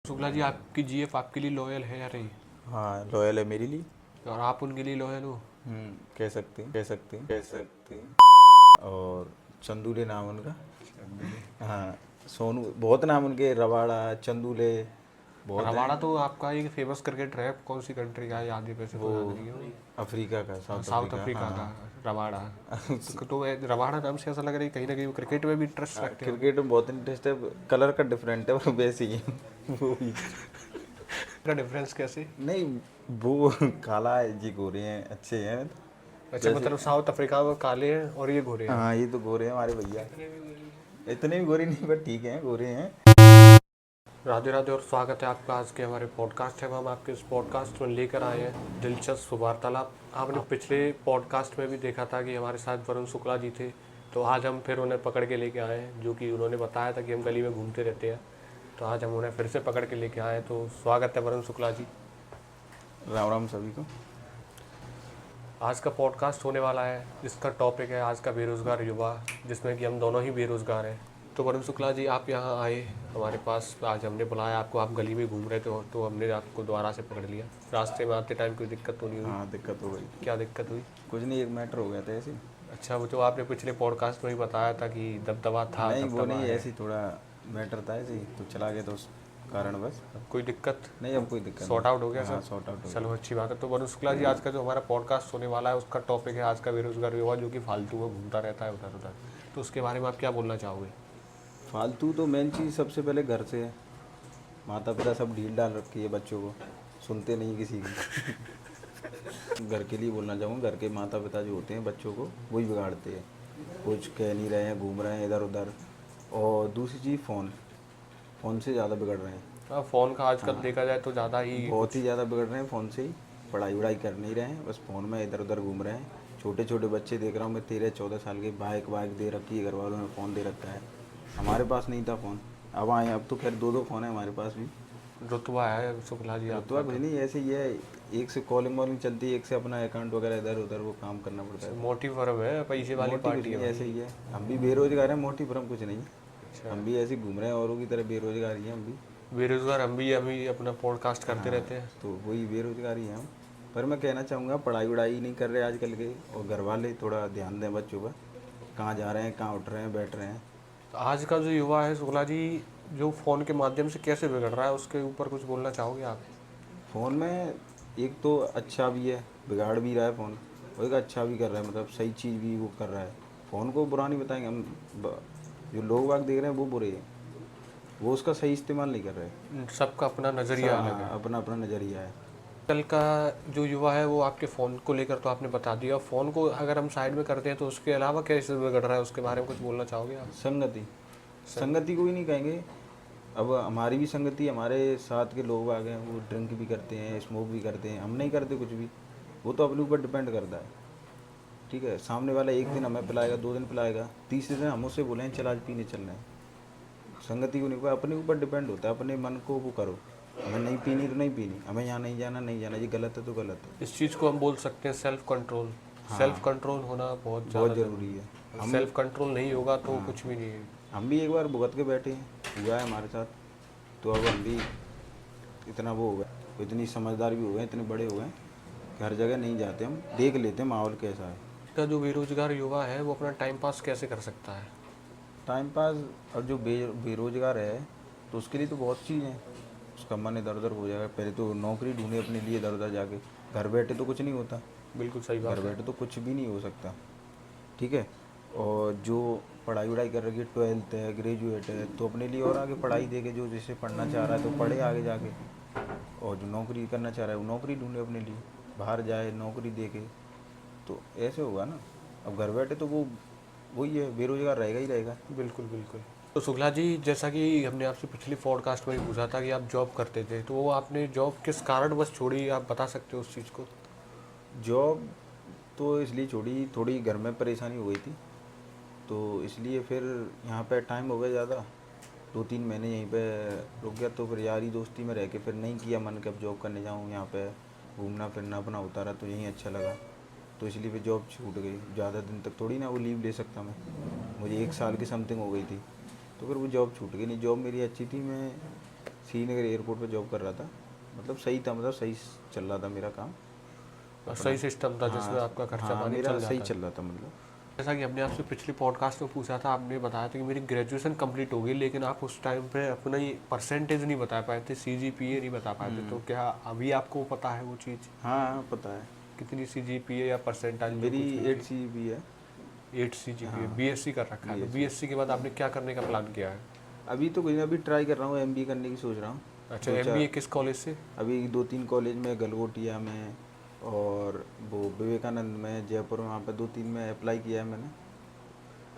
शुक्ला जी, आपकी जीएफ आपके लिए लॉयल है या नहीं? हाँ, लॉयल है मेरे लिए। और आप उनके लिए लॉयल हो? कह सकते हैं। और चंदूले नाम उनका। हाँ, सोनू बहुत नाम उनके, रवाड़ा, चंदूले बहुत रबाड़ा हैं। तो आपका एक फेमस क्रिकेटर है, कौन सी कंट्री का है याद ही पैसे वो तो याद नहीं है। अफ्रीका का, हाँ, साउथ साउथ अफ्रीका। अफ्रीका का हाँ। रबाड़ा। रबाड़ा नाम से ऐसा लग रहा है कहीं ना कहीं वो क्रिकेट में भी इंटरेस्ट हाँ, रखते होंगे। क्रिकेट में बहुत इंटरेस्ट है। कलर का डिफरेंट है, वो वैसे ही है। वो ही का डिफरेंस कैसे? नहीं, वो काला है जी, गोरे हैं, अच्छे हैं। अच्छा, जैसे मतलब साउथ अफ्रीका में काले हैं और ये गोरे हैं। हाँ, ये तो गोरे हैं हमारे भैया। इतने भी गोरे नहीं, बट ठीक है, गोरे हैं। राधे राधे और स्वागत है आपका आज के हमारे पॉडकास्ट है। हम आपके इस पॉडकास्ट में लेकर आए हैं दिलचस्प वार्तालाप। आपने पिछले पॉडकास्ट में भी देखा था कि हमारे साथ वरुण शुक्ला जी थे, तो आज हम फिर उन्हें पकड़ के लेके आए हैं, जो कि उन्होंने बताया था कि हम गली में घूमते रहते हैं। तो आज हम उन्हें फिर से पकड़ के लेके आए हैं। तो स्वागत है वरुण शुक्ला जी। राम राम सभी को। आज का पॉडकास्ट होने वाला है, इसका टॉपिक है आज का बेरोज़गार युवा, जिसमें कि हम दोनों ही बेरोज़गार हैं। तो वरुण शुक्ला जी, आप यहाँ आए हमारे पास, आज हमने बुलाया आपको, आप गली में घूम रहे थे तो हमने आपको दोबारा से पकड़ लिया। रास्ते में आते टाइम कोई दिक्कत तो नहीं हुई? हाँ, दिक्कत हो गई। क्या दिक्कत हुई? कुछ नहीं, एक मैटर हो गया था ऐसे ही। अच्छा, वो जो आपने पिछले पॉडकास्ट में ही बताया था कि दबदबा था, नहीं, वो दबदबा नहीं, है। ऐसे ही थोड़ा मैटर था, ऐसे ही तो चला गया था उस कारण बस। अब कोई दिक्कत? नहीं, अब कोई दिक्कत सॉर्ट आउट हो गया नहीं। हाँ, सब? सॉर्ट आउट हो चलो, गया। अच्छी बात है। तो वरुण शुक्ला जी, आज का जो हमारा पॉडकास्ट होने वाला है उसका टॉपिक है आज का बेरोजगार युवा, जो कि फालतू में घूमता रहता है उधर उधर। तो उसके बारे में आप क्या बोलना चाहोगे? फालतू तो मेन चीज़ सबसे पहले घर से है। माता पिता सब ढील डाल रखी है बच्चों को, सुनते नहीं किसी की। घर के लिए बोलना चाहूँगा, घर के माता पिता जो होते हैं बच्चों को वही बिगाड़ते हैं। कुछ कह नहीं रहे हैं, घूम रहे हैं इधर उधर। और दूसरी चीज़, फ़ोन फ़ोन से ज़्यादा बिगड़ रहे हैं। हाँ, फ़ोन का आजकल देखा जाए तो ज़्यादा ही बहुत कुछ। ही ज़्यादा बिगड़ रहे हैं फ़ोन से ही। पढ़ाई वढ़ाई कर नहीं रहे हैं, बस फ़ोन में इधर उधर घूम रहे हैं। छोटे छोटे बच्चे देख रहा हूँ मैं, 13-14 साल के, बाइक वाइक दे रखी है, घर वालों ने फ़ोन दे रखा है। हमारे पास नहीं था फ़ोन, अब आए, अब तो खैर 2-2 फ़ोन है हमारे पास भी। रुतबा है शुक्ला जी रुतबा आपका कुछ तो। नहीं, ऐसे ही है। एक से कॉलिंग वॉलिंग चलती है, एक से अपना अकाउंट वगैरह इधर उधर वो काम करना पड़ता है। मोटी फर्म है, पैसे वाली मोटी कुछ पार्टी है नहीं, भाई। ऐसे ही है। हम भी बेरोजगार हैं, मोटी फर्म कुछ नहीं। अच्छा, हम भी ऐसे ही घूम रहे हैं, औरों की तरह बेरोजगार ही हैं हम भी। बेरोजगार हम भी अपना पॉडकास्ट करते हाँ, रहते हैं। तो वही बेरोजगार ही हैं हम। पर मैं कहना चाहूँगा, पढ़ाई वढ़ाई नहीं कर रहे आजकल के, और घर वाले थोड़ा ध्यान दें बच्चों पर। कहाँ जा रहे हैं, कहाँ उठ रहे हैं, बैठ रहे हैं। तो आज का जो युवा है शुक्ला जी, जो फ़ोन के माध्यम से कैसे बिगड़ रहा है, उसके ऊपर कुछ बोलना चाहोगे आप? फ़ोन में एक तो अच्छा भी है, बिगाड़ भी रहा है फ़ोन, और एक अच्छा भी कर रहा है, मतलब सही चीज़ भी वो कर रहा है। फ़ोन को बुरा नहीं बताएंगे हम। जो लोग बाग देख रहे हैं वो बुरे हैं, वो उसका सही इस्तेमाल नहीं कर रहे। सबका अपना नज़रिया अलग है। हाँ, अपना अपना नज़रिया है। कल का जो युवा है वो आपके फ़ोन को लेकर तो आपने बता दिया, फ़ोन को अगर हम साइड में करते हैं तो उसके अलावा कैसे बिगड़ रहा है, उसके बारे में कुछ बोलना चाहोगे आप? संगति, सर, संगति को ही नहीं कहेंगे। अब हमारी भी संगति, हमारे साथ के लोग आ गए, वो ड्रिंक भी करते हैं, स्मोक भी करते हैं, हम नहीं करते कुछ भी। वो तो अपने ऊपर डिपेंड करता है। ठीक है, सामने वाला एक दिन हमें पिलाएगा, 2 दिन पिलाएगा, तीसरे दिन हम उससे बोलें चल आज पीने चल रहे हैं। संगति को नहीं, कोई अपने ऊपर डिपेंड होता है। अपने मन को वो करो, हमें नहीं पीनी तो नहीं पीनी, हमें यहाँ नहीं जाना नहीं जाना, ये गलत है तो गलत है। इस चीज़ को हम बोल सकते हैं सेल्फ कंट्रोल। सेल्फ हाँ, कंट्रोल होना बहुत ज़्यादा बहुत ज़रूरी है। ज़रूरी। हम सेल्फ कंट्रोल नहीं होगा तो हाँ, कुछ भी नहीं है। हम भी एक बार भुगत के बैठे हैं, हुआ है हमारे साथ। तो अब हम भी इतना वो हो गए, इतनी समझदार भी हो गए, इतने बड़े हो गए कि हर जगह नहीं जाते, हम देख लेते हैं माहौल कैसा है। का जो बेरोजगार युवा है वो अपना टाइम पास कैसे कर सकता है? टाइम पास, और जो बेरोजगार है तो उसके लिए तो बहुत चीज़ हैं। उसका मन इधर उधर हो जाएगा। पहले तो नौकरी ढूंढे अपने लिए इधर उधर जाके। घर बैठे तो कुछ नहीं होता, बिल्कुल सही घर बात है। बैठे तो कुछ भी नहीं हो सकता। ठीक है, और जो पढ़ाई वढ़ाई कर रही है, 12th है, ग्रेजुएट है, तो अपने लिए और आगे पढ़ाई देके, जो जैसे पढ़ना चाह रहा है तो पढ़े आगे जाके। और जो नौकरी करना चाह रहा है वो नौकरी ढूंढे अपने लिए, बाहर जाए नौकरी देके, तो ऐसे होगा ना। अब घर बैठे तो वो वही है, बेरोजगार रहेगा ही रहेगा। बिल्कुल बिल्कुल। तो शुक्ला जी, जैसा कि हमने आपसे पिछली पॉडकास्ट में भी पूछा था कि आप जॉब करते थे, तो वो आपने जॉब किस कारण बस छोड़ी, आप बता सकते हो उस चीज़ को? जॉब तो इसलिए छोड़ी, थोड़ी घर में परेशानी हो गई थी, तो इसलिए फिर यहाँ पे टाइम हो गया ज़्यादा, 2-3 महीने यहीं पे रुक गया। तो फिर यारी दोस्ती में रह के फिर नहीं किया मन कि अब जॉब करने जाऊँ। यहाँ पे घूमना फिरना अपना होता रहा, तो यहीं अच्छा लगा, तो इसलिए फिर जॉब छूट गई। ज़्यादा दिन तक थोड़ी ना वो लीव ले सकता मैं, मुझे 1 साल की समथिंग हो गई थी, तो फिर वो जॉब छूट गई। नहीं, जॉब मेरी अच्छी थी, मैं श्रीनगर एयरपोर्ट पे जॉब कर रहा था। मतलब सही था, मतलब सही चल रहा था मेरा काम। सही सिस्टम था जिसमें आपका खर्चा पानी मेरा चल सही जाता। चल रहा था मतलब। जैसा कि हमने आपसे पिछले पॉडकास्ट में पूछा था, आपने बताया था कि मेरी ग्रेजुएशन कंप्लीट हो गई, लेकिन आप उस टाइम पे अपना ही परसेंटेज नहीं बता पाए थे, सीजीपीए नहीं बता पाए थे। तो क्या अभी आपको पता है वो चीज़, हाँ पता है। कितनी सीजीपीए या परसेंटाइल जो मेरी कुछ भी 8 थी? CGPA है। 8 सीजीपीए। हाँ बीएससी कर रखा है, तो BSc। बीएससी के बाद आपने क्या करने का प्लान किया है? अभी तो कुछ नहीं, अभी ट्राई कर रहा हूँ, MBA करने की सोच रहा हूँ। अच्छा, दो एमबीए चार किस कॉलेज से? अभी 2-3 कॉलेज में, गलगोटिया में और वो विवेकानंद में, जयपुर में, वहाँ पे 2-3 में अप्लाई किया है मैंने।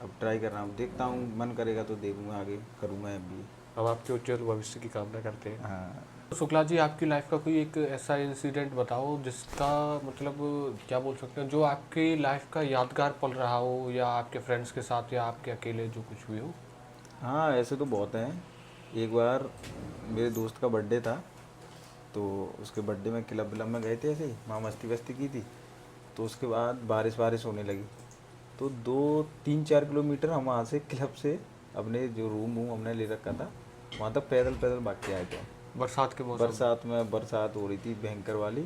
अब ट्राई कर रहा हूँ, देखता हूँ, मन करेगा तो देखूँगा, आगे करूँगा MBA। हम आपके उज्जवल भविष्य की कामना करते हैं। हाँ। तो शुक्ला जी, आपकी लाइफ का कोई एक ऐसा इंसिडेंट बताओ जिसका मतलब क्या बोल सकते हैं, जो आपकी लाइफ का यादगार पल रहा हो, या आपके फ्रेंड्स के साथ या आपके अकेले, जो कुछ भी हो। हाँ ऐसे तो बहुत हैं। एक बार मेरे दोस्त का बर्थडे था, तो उसके बर्थडे में क्लब व्लब में गए थे, ऐसे ही वहाँ मस्ती वस्ती की थी। तो उसके बाद बारिश वारिश होने लगी, तो 2-3-4 किलोमीटर हम वहाँ से क्लब से अपने जो रूम वूम हमने ले रखा था वहाँ तक पैदल पैदल भाग के आए थे। बरसात के मौसम में? बरसात में, बरसात हो रही थी भयंकर वाली,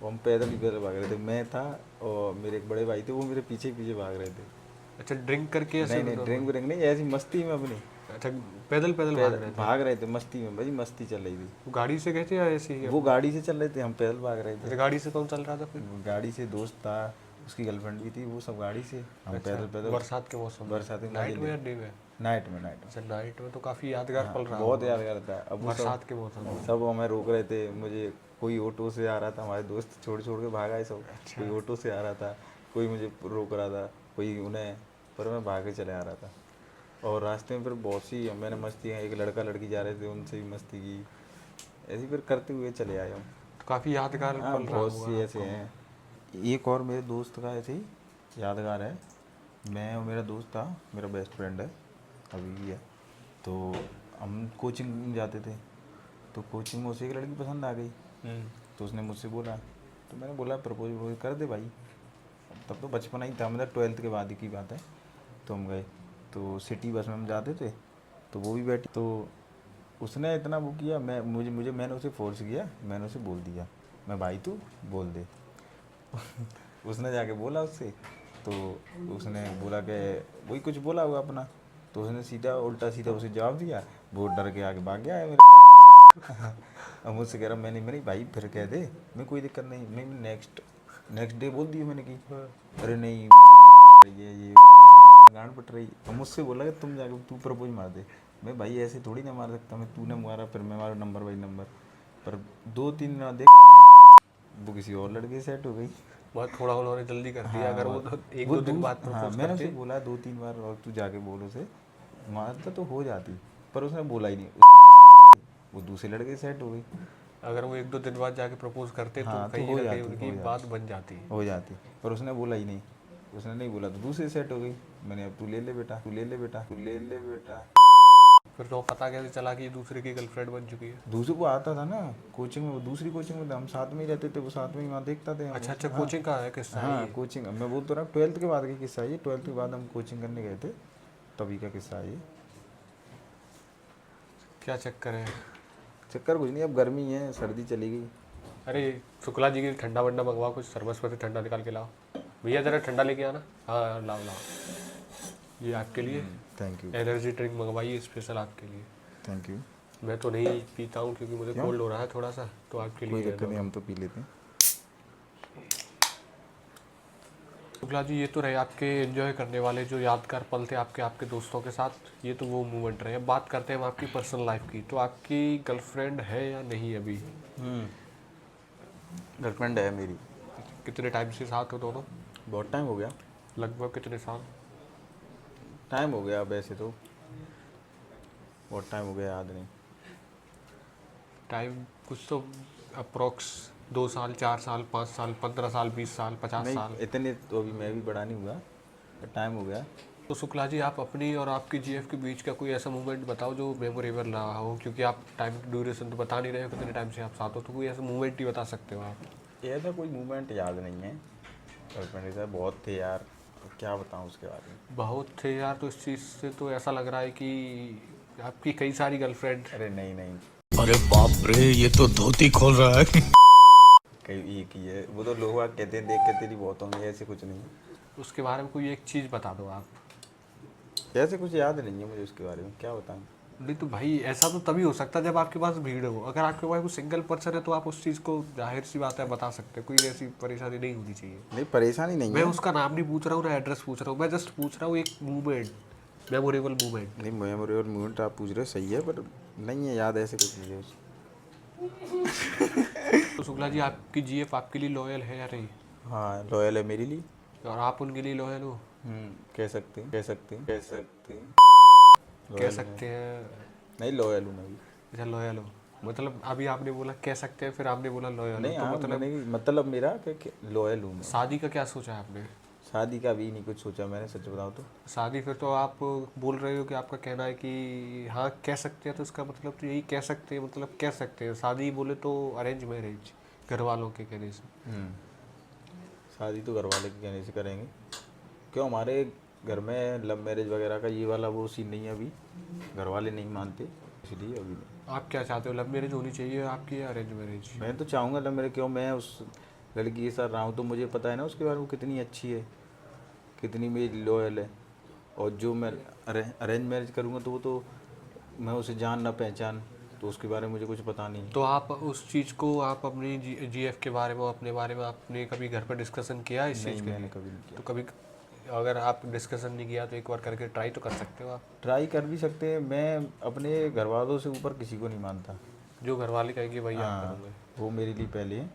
वो हम पैदल ही पैदल भाग रहे थे। मैं था और मेरे एक बड़े भाई थे, वो मेरे पीछे पीछे भाग रहे थे। अच्छा, ड्रिंक करके ऐसे नहीं नहीं, ड्रिंक व्रिंक नहीं, ऐसी मस्ती में अपनी। अच्छा, पैदल पैदल भाग रहे थे? भाग रहे थे मस्ती में, भाई मस्ती चल रही थी। वो गाड़ी से गए थे या ऐसे ही? वो गाड़ी से चल रहे थे, हम पैदल भाग रहे थे। अच्छा, गाड़ी से कौन चल रहा था फिर? गाड़ी से दोस्त था, उसकी गर्लफ्रेंड भी थी, वो सब गाड़ी से, हम पैदल पैदल। बरसात के मौसम में? बरसात में नाइट में या डे में? नाइट में, नाइट में। अच्छा, नाइट में तो काफ़ी यादगार पल रहा बहुत होगा। यादगार था। अब वो बरसात के मौसम में? सब हमें रोक रहे थे, मुझे कोई ऑटो से आ रहा था, हमारे दोस्त छोड़ छोड़ के भागा है सब। कोई ऑटो से आ रहा था, कोई मुझे रोक रहा था, कोई उन्हें, पर मैं भाग के चले आ रहा था। और रास्ते में फिर बहुत सी मैंने मस्ती, एक लड़का लड़की जा रहे थे, उनसे भी मस्ती की, ऐसी फिर करते हुए चले आए हम। तो काफ़ी यादगार हाँ पल रहा बहुत होगा सी ऐसे आपको। हैं। एक और मेरे दोस्त का ऐसे ही यादगार है। मैं और मेरा दोस्त था, मेरा बेस्ट फ्रेंड है, अभी भी है। तो हम कोचिंग जाते थे, तो कोचिंग में उसे एक लड़की पसंद आ गई। तो उसने मुझसे बोला, तो मैंने बोला प्रपोज वपोज कर दे भाई। तब तो बचपना ही था, मतलब 12th के बाद की बात है। तो हम गए, तो सिटी बस में हम जाते थे, तो वो भी बैठी, तो उसने इतना वो किया, मैंने उसे फोर्स किया, मैंने उसे बोल दिया, मैं भाई तू बोल दे। उसने जाके बोला उससे, तो उसने बोला कि वही कुछ बोला होगा अपना, तो उसने सीधा उल्टा सीधा उसे जवाब दिया। वो डर के आगे भाग गया है मेरे। अब मुझसे कह रहा, मैंने मेरे भाई फिर कह दे, मैं कोई दिक्कत नहीं, मैं नेक्स्ट डे बोल दिया मैंने कि अरे नहीं मेरी गांड पट रही है, ये गांड पट रही। अब मुझसे बोला कि तुम जाके तू प्रपोज मार दे। मैं भाई ऐसे थोड़ी ना मार सकता, मैं तूने मारा फिर मैं मारा, नंबर बाई नंबर। पर 2-3 ना देखा, वो किसी और लड़के से सेट हो गई। बहुत थोड़ा उन्होंने जल्दी कर दिया। अगर वो एक दो दिन बाद हाँ प्रपोज मैंने उसे करते। बोला 2-3 बार, और तू जाके बोल उसे, मारता तो हो जाती, पर उसने बोला ही नहीं। उसकी वो दूसरे लड़के से सेट हो गई। अगर वो एक दो दिन बाद जाके प्रपोज करते तो हाँ तो कहीं हो ना कहीं जाती, उनकी बात बन जाती। हो जाती, पर उसने बोला ही नहीं। उसने नहीं बोला तो दूसरे सेट हो गई। मैंने, अब तू ले ले बेटा, तू ले ले बेटा, तू ले ले बेटा। फिर तो पता कैसे चला कि ये दूसरे की गर्लफ्रेंड बन चुकी है? दूसरे को आता था ना कोचिंग में, वो दूसरी कोचिंग में था, हम साथ में ही रहते थे, वो साथ में ही वहाँ देखता थे हम। अच्छा अच्छा, हाँ, कोचिंग का है किस्सा है हाँ ये? कोचिंग, मैं बोल तो रहा 12th के बाद का किस्सा है ये। 12th के बाद हम कोचिंग करने गए थे, तभी का किस्सा है ये। क्या चक्कर है? चक्कर कुछ नहीं, अब गर्मी है, सर्दी चली गई। अरे शुक्ला जी की ठंडा वंडा मंगवाओ, कुछ सरबत से ठंडा निकाल के लाओ। भैया जरा ठंडा लेके आना। हाँ लाओ लाओ, ये आपके लिए थैंक यू, एनर्जी ड्रिंक मंगवाइए स्पेशल आपके लिए। Thank you. मैं तो नहीं पीता हूँ क्योंकि मुझे क्यों? कोल्ड हो रहा है थोड़ा सा, तो आपके कोई लिए दिक्कत नहीं, हम तो पी लेते हैं। शुक्ला जी, ये तो रहे आपके एंजॉय करने वाले जो यादगार पल थे आपके आपके दोस्तों के साथ, ये तो वो मोमेंट रहे। अब बात करते हैं हम आपकी पर्सनल लाइफ की। तो आपकी गर्लफ्रेंड है या नहीं अभी? गर्लफ्रेंड है मेरी। कितने टाइम से साथ हो दोनों? बहुत टाइम हो गया। लगभग कितने साल? टाइम हो गया वैसे तो, बहुत टाइम हो गया, याद नहीं। टाइम कुछ तो अप्रोक्स 2 साल, 4 साल, 5 साल, 15 साल, 20 साल, 50 नहीं साल? इतने तो अभी मैं भी बड़ा नहीं हुआ, पर टाइम हो गया। तो शुक्ला जी, आप अपनी और आपकी जीएफ के बीच का कोई ऐसा मोमेंट बताओ जो मेमोरेबल रहा हो, क्योंकि आप टाइम ड्यूरेशन तो बता नहीं रहे हो कितने टाइम से आप साथ हो, तो कोई ऐसा मोमेंट ही बता सकते हो आप? ऐसा कोई मूवमेंट याद नहीं है। गर्लफ्रेंड के साथ बहुत थे यार, तो क्या बताऊँ उसके बारे में। बहुत थे यार, तो इस चीज़ से तो ऐसा लग रहा है कि आपकी कई सारी गर्लफ्रेंड। अरे नहीं नहीं, अरे बाप रे, ये तो धोती खोल रहा है। कहीं एक ही है वो, तो लोग बाग कहते हैं देख के तेरी बहुत होंगी, ऐसे कुछ नहीं है। उसके बारे में कोई एक चीज़ बता दो आप। ऐसे कुछ याद नहीं है मुझे उसके बारे में, क्या बताऊँ। नहीं तो भाई ऐसा तो तभी हो सकता है जब आपके पास भीड़ हो। अगर आपके पास कोई सिंगल पर्सन है तो आप उस चीज़ को जाहिर सी बात है बता सकते हैं, कोई ऐसी परेशानी नहीं होनी चाहिए। नहीं परेशानी नहीं मैं है। उसका नाम नहीं पूछ रहा हूँ ना एड्रेस पूछ रहा हूँ, मैं जस्ट पूछ रहा हूँ एक मूवमेंट, मेमोरेबल मूवमेंट। नहीं मेमोरेबल मोमेंट आप पूछ रहे हो सही है, पर नहीं है याद ऐसे कुछ मुझे। तो शुक्ला जी आपकी जीएफ आपके लिए लॉयल है या नहीं, हाँ लॉयल है मेरे लिए। और आप उनके लिए लॉयल हो? कह सकते हैं, कह सकते हैं, कह सकते हैं। कह लॉयल सकते हैं। नहीं लॉयल हूँ मैं भी। अच्छा लॉयल हो, मतलब अभी आपने बोला कह सकते हैं, फिर आपने बोला लॉयल हो, नहीं तो हाँ मतलब मैंने मतलब मेरा कि लॉयल हूँ मैं। शादी का क्या सोचा है आपने? शादी का भी नहीं कुछ सोचा मैंने, सच बताऊँ तो। शादी फिर तो आप बोल रहे हो कि आपका कहना है कि हाँ कह सकते हैं, तो इसका मतलब तो यही कह सकते हैं, मतलब कह सकते हैं। शादी बोले तो अरेंज मैरिज घर वालों के कहने से। शादी तो घर वाले के कहने से करेंगे, क्यों हमारे घर में लव मैरिज वगैरह का ये वाला वो सीन नहीं है अभी, घर वाले नहीं मानते, इसलिए अभी नहीं। आप क्या चाहते हो, लव मैरिज होनी चाहिए आपकी या अरेंज मैरिज? मैं तो चाहूँगा लव मैरिज, क्यों मैं उस लड़की के साथ रहा हूँ तो मुझे पता है ना उसके बारे में, वो कितनी अच्छी है, कितनी मेरी लॉयल है। और जो मैं अरेंज मैरिज करूँगा तो वो तो मैं उसे जान ना पहचान, तो उसके बारे में मुझे कुछ पता नहीं। तो आप उस चीज़ को आप अपनी जीएफ के बारे में, अपने बारे में आपने कभी घर पर डिस्कशन किया इस नहीं चीज़ के मैंने लिए? कभी नहीं किया। तो कभी अगर आप डिस्कशन नहीं किया तो एक बार करके ट्राई तो कर सकते हो आप। ट्राई कर भी सकते हैं, मैं अपने घर वालों से ऊपर किसी को नहीं मानता। जो घर वाले कहेंगे वही आप हाँ करोगे। वो मेरे लिए पहले है।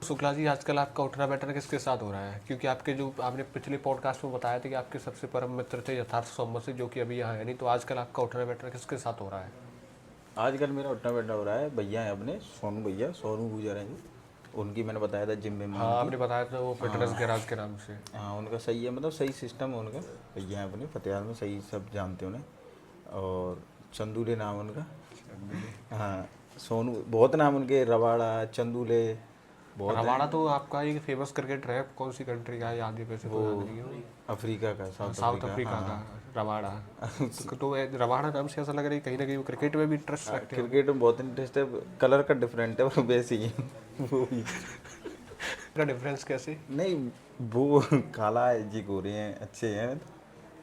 शुक्ला जी आजकल आपका उठना बैठना किसके साथ हो रहा है? क्योंकि आपके जो आपने पिछले पॉडकास्ट में बताया था कि आपके सबसे परम मित्र थे यथार्थ सोमवत से, जो कि अभी यहाँ है नहीं, तो आजकल आपका उठना बैठना किसके साथ हो रहा है? आजकल मेरा उठना बैठना हो रहा है, भैया हैं अपने सोनू भैया, सोनू गुजर हैं जो, उनकी मैंने बताया था जिम में हाँ उनकी। आपने बताया था वो फिटनेस गैराज के नाम से। हाँ उनका सही है, मतलब सही सिस्टम है उनका। भैया हैं अपने फतेहाल में, सही सब जानते हैं उन्हें। और चंदूले नाम है उनका। हाँ सोनू बहुत नाम उनके, रवाड़ा चंदूले बहुत हैं। रबाड़ा तो आपका एक फेमस क्रिकेटर है, कौन सी कंट्री का है याद है, वैसे तो याद नहीं है। अफ्रीका का, साउथ साउथ अफ्रीका। अफ्रीका हाँ का रबाड़ा। तो रबाड़ा नाम से ऐसा लग रहा है कहीं ना कहीं वो क्रिकेट में भी इंटरेस्ट रखते हो। क्रिकेट में बहुत इंटरेस्ट है, कलर का डिफरेंट है पर वैसे ही है वो भी। का डिफरेंस कैसे? नहीं वो काला है जी, गोरे हैं अच्छे हैं।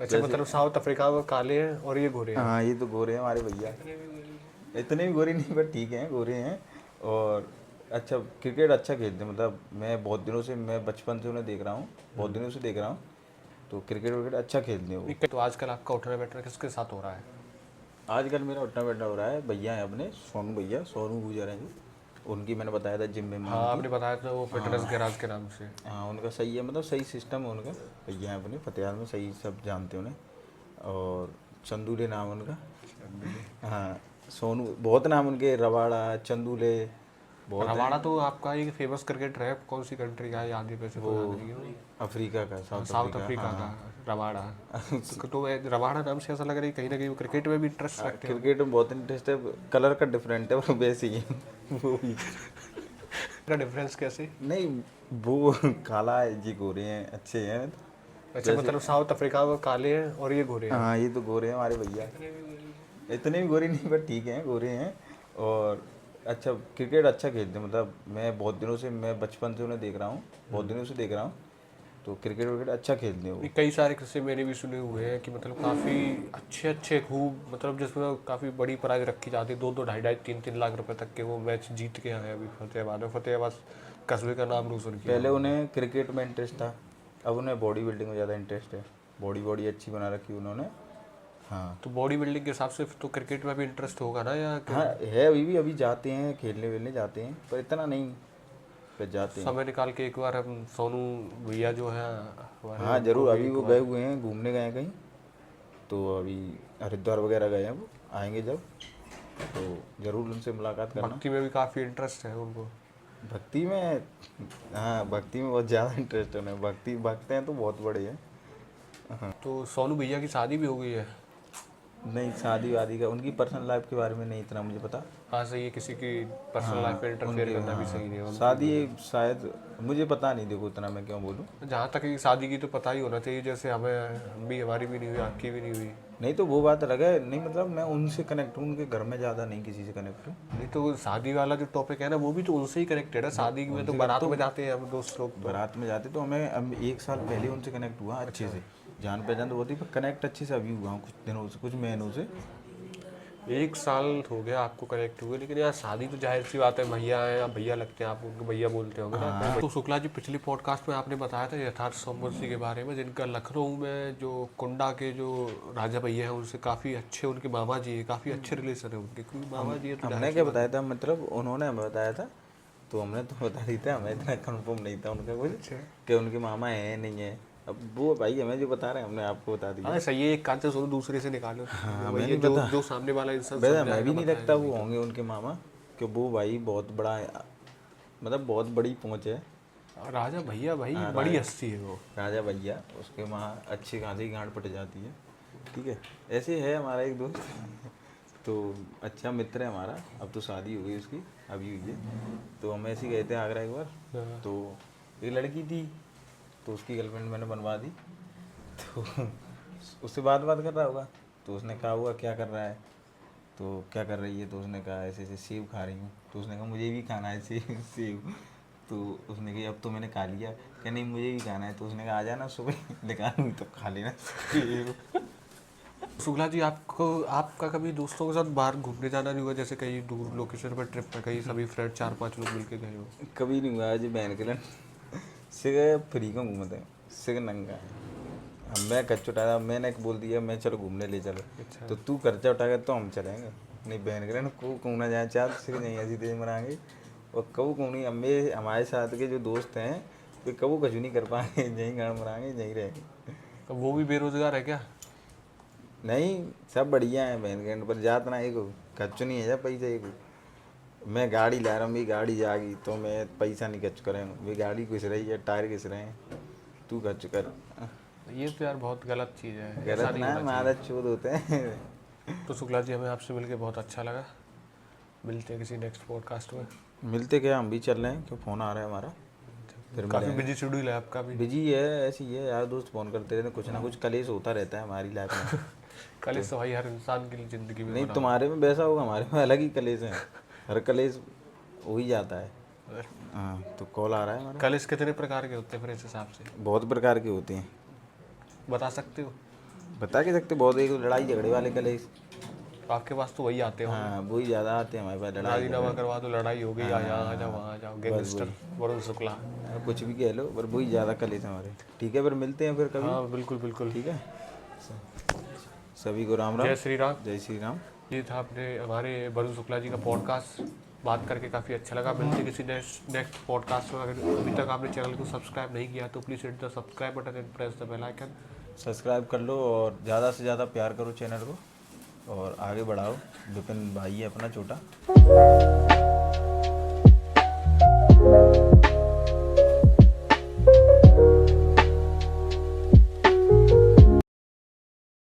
अच्छा मतलब साउथ अफ्रीका में काले हैं और ये गोरे हैं। हाँ ये तो गोरे हैं हमारे भैया, इतने भी गोरे नहीं पर ठीक हैं, गोरे हैं। और अच्छा क्रिकेट अच्छा खेलते हैं, मतलब मैं बहुत दिनों से, मैं बचपन से उन्हें देख रहा हूँ, बहुत दिनों से देख रहा हूँ, तो क्रिकेट विकेट अच्छा खेलते हैं वो। तो आजकल आपका उठना बैठना किसके साथ हो रहा है? आजकल मेरा उठना बैठना हो रहा है, भैया हैं अपने सोनू भैया, सोनू गुजर हैं जो, उनकी मैंने बताया था जिम में हाँ उनकी। आपने बताया था वो फिटनेस गैराज के नाम से। हाँ उनका सही है, मतलब सही सिस्टम है उनका। भैया हैं अपने फतेहाल में, सही सब जानते हैं उन्हें। और चंदूले नाम है उनका। हाँ सोनू बहुत नाम उनके, रवाड़ा चंदूले बहुत हैं। रबाड़ा तो आपका एक फेमस क्रिकेटर है, कौन सी कंट्री का है याद है, वैसे तो याद नहीं है। अफ्रीका का, साउथ साउथ अफ्रीका। अफ्रीका हाँ का रबाड़ा। तो रबाड़ा नाम से ऐसा लग रहा है कहीं ना कहीं वो क्रिकेट में भी इंटरेस्ट रखते हो। क्रिकेट में बहुत इंटरेस्ट है, कलर का डिफरेंट है वो वैसे ही है वो भी। का डिफरेंस कैसे? नहीं वो काला है जी, गोरे हैं अच्छे हैं। अच्छा मतलब साउथ अफ्रीका में काले हैं और ये गोरे हैं। हाँ ये तो गोरे हैं हमारे भैया, इतने भी गोरे नहीं पर ठीक हैं, गोरे हैं। और अच्छा क्रिकेट अच्छा खेलते हैं, मतलब मैं बहुत दिनों से, मैं बचपन से उन्हें देख रहा हूँ, बहुत दिनों से देख रहा हूँ, तो क्रिकेट विकेट अच्छा खेलते हैं वो। कई सारे किस्से मैंने भी सुने हुए हैं कि मतलब काफ़ी अच्छे अच्छे खूब, मतलब जिसमें काफ़ी बड़ी प्राइज रखी जाती है, 2-2 ढाई-ढाई 3-3 लाख रुपए तक के वो मैच जीत के आए हैं अभी फतेहाबाद में। फतेहाबाद कस्बे का नाम रोशन किया। पहले उन्हें क्रिकेट में इंटरेस्ट था, अब उन्हें बॉडी बिल्डिंग में ज़्यादा इंटरेस्ट है, बॉडी बॉडी अच्छी बना रखी उन्होंने। हाँ तो बॉडी बिल्डिंग के हिसाब से तो क्रिकेट में भी इंटरेस्ट होगा ना, या हाँ है अभी जाते हैं खेलने वेलने जाते हैं, पर इतना नहीं, पर जाते हैं। समय निकाल के एक बार हम सोनू भैया जो है हमारे, हाँ उनको जरूर, भी अभी एक वो बार- गए हुए हैं, घूमने गए हैं कहीं, तो अभी हरिद्वार वगैरह गए हैं, वो आएंगे जब तो ज़रूर उनसे मुलाकात करना। भक्ति में भी काफ़ी इंटरेस्ट है उनको। भक्ति में, हाँ भक्ति में बहुत ज़्यादा इंटरेस्ट है उन्हें, भक्ति भक्त हैं तो बहुत बड़े हैं। तो सोनू भैया की शादी भी हो गई है? नहीं, शादी वादी का उनकी पर्सनल लाइफ के बारे में नहीं इतना मुझे पता। हाँ सही है, किसी की पर्सनल लाइफ में इंटरफेयर उनके करना भी सही नहीं है। शादी शायद मुझे पता नहीं, देखो इतना मैं क्यों बोलूँ। जहाँ तक कि शादी की तो पता ही होना चाहिए, जैसे हम भी, हमारी भी नहीं हुई, आपकी भी नहीं हुई। नहीं तो वो बात अलग है, नहीं मतलब मैं उनसे कनेक्ट हूँ, उनके घर में ज़्यादा नहीं किसी से कनेक्ट हूँ। नहीं तो शादी वाला जो टॉपिक है ना, वो भी तो उनसे ही कनेक्टेड है। शादी में तो बारात में जाते हैं हम दोस्त लोग तो। बारात में जाते तो हमें अब 1 साल पहले उनसे कनेक्ट हुआ अच्छे से, जान पहचान तो होती, पर कनेक्ट अच्छे से अभी हुआ हूँ कुछ दिनों से, कुछ महीनों से। 1 साल हो गया आपको कनेक्ट हुए, लेकिन यार शादी तो जाहिर सी बात है, भैया है या भैया लगते हैं, आप उनको भैया बोलते होंगे ना। तो शुक्ला जी, पिछले पॉडकास्ट में आपने बताया था यथार्थ सोमवंशी के बारे में, जिनका लखनऊ में जो कुंडा के जो राजा भैया हैं उनसे काफ़ी अच्छे, उनके मामा जी है, काफ़ी अच्छे रिलेशन है उनके, क्योंकि मामा जी है तो हमने क्या बताया था, मतलब उन्होंने हमें बताया था, तो हमने तो बता दी था, हमें इतना कंफर्म नहीं था उनका कुछ कि उनके मामा हैं नहीं है। अब वो भाई हमें जो बता रहे हैं हमने आपको बता दिया। हाँ सही है, एक कान से सुनो दूसरे से निकालो। हमें वही है, नहीं पता। जो सामने वाला इंसान वैसे हमें समझाएगा, भी नहीं बताएगा। लगता वो होंगे उनके मामा, कि वो भाई बहुत बड़ा, मतलब बहुत बड़ी पहुंच है। राजा भैया भाई बड़ी हस्ती है वो। राजा भैया, उसके वहाँ अच्छी खासी गांड पट जाती है। ठीक है, ऐसे है हमारा एक दोस्त, तो अच्छा मित्र है हमारा, अब तो शादी हो गई उसकी, अभी हुई है। तो हम ऐसे ही गए थे आगरा एक बार, तो एक लड़की थी, तो उसकी गर्लफ्रेंड मैंने बनवा दी। तो उससे बात कर रहा होगा, तो उसने कहा हुआ क्या कर रहा है, तो क्या कर रही है, तो उसने कहा ऐसे ऐसे सेब खा रही हूँ। तो उसने कहा मुझे भी खाना है सेब। तो उसने कहा अब तो मैंने खा लिया, क्या नहीं मुझे भी खाना है। तो उसने कहा आ जाना सुबह निकालूंगी तो खा लेना सेब। शुक्ला जी, आपका कभी दोस्तों के साथ बाहर घूमने जाना नहीं हुआ, जैसे कहीं दूर लोकेशन पर ट्रिप पर, कहीं सभी फ्रेंड 4-5 लोग मिलके गए हो? कभी नहीं हुआ। आज बहन के लिए सिर्फ फ्री को घूमते हैं, सिर्फ नंगा। अब मैं खर्च उठाया, मैंने एक बोल दिया मैं चलो घूमने ले चलो, तो तू खर्चा उठाएगा तो हम चलेंगे, नहीं बहन के लिए को घूमना जाए चार सिर्फ नहीं ऐसी तेज मनाएंगे। और कबू घूमनी हमें, हमारे साथ के जो दोस्त हैं वे कबू कुछ नहीं कर पाएंगे, यहीं गाड़ मराएंगे यहीं रहेंगे। तो वो भी बेरोजगार है क्या? नहीं सब बढ़िया है, बहन के पर जात ना एक खर्च नहीं है जा पैसा एक। मैं गाड़ी ला रहा हूँ, मेरी गाड़ी जागी तो मैं पैसा नहीं खर्च करेंगे, वे गाड़ी घिस रही है, टायर घिस रहे हैं, तू खर्च कर। ये तो यार बहुत गलत चीज़ है, ऐसा गलत नहीं ना, होना हमारा चोद होते हैं। चाहिए। तो शुक्ला जी, हमें आपसे मिलके बहुत अच्छा लगा, मिलते हैं किसी नेक्स्ट पॉडकास्ट में। मिलते क्या, हम भी चल रहे हैं, क्यों फ़ोन आ रहा है हमारा, फिर काफ़ी बिजी शेड्यूल है आपका भी। बिजी है, ऐसी है यार, दोस्त फ़ोन करते रहते, कुछ ना कुछ कलेश होता रहता है हमारी लाइफ में। कलेश तो भाई हर इंसान की ज़िंदगी में नहीं बना तुम्हारे में वैसा होगा, हमारे में अलग ही कलेश है, हर कलेश हो ही जाता है। हुआ है। हाँ तो कॉल आ रहा है हमारा। कलेश कितने प्रकार के होते हैं फिर इस हिसाब से बहुत प्रकार के होते हैं, बता सकते हो? बता के सकते बहुत, एक लड़ाई झगड़े वाले कलेश, आपके पास तो वही आते हो। हाँ वही ज़्यादा आते हैं हमारे पास, लड़ाई राजीनामा करवा दो, लड़ाई हो गई, यहाँ आ जाओ वहाँ आ जाओ, गैंगस्टर वरुण शुक्ला। कुछ भी कह लो, पर वही ज़्यादा कलेश हमारे। ठीक है फिर मिलते हैं फिर कभी। हाँ बिल्कुल बिल्कुल। ठीक है, सभी को राम राम, जय श्री राम। जय श्री राम। ये था अपने हमारे वरुण शुक्ला जी का पॉडकास्ट, बात करके काफ़ी अच्छा लगा। मिलते किसी नेक्स्ट पॉडकास्ट में। अगर अभी तक आपने चैनल को सब्सक्राइब नहीं किया तो please hit the subscribe button and press the bell icon. Subscribe कर लो और ज़्यादा से ज़्यादा प्यार करो चैनल को और आगे बढ़ाओ। विपिन भाई है अपना छोटा।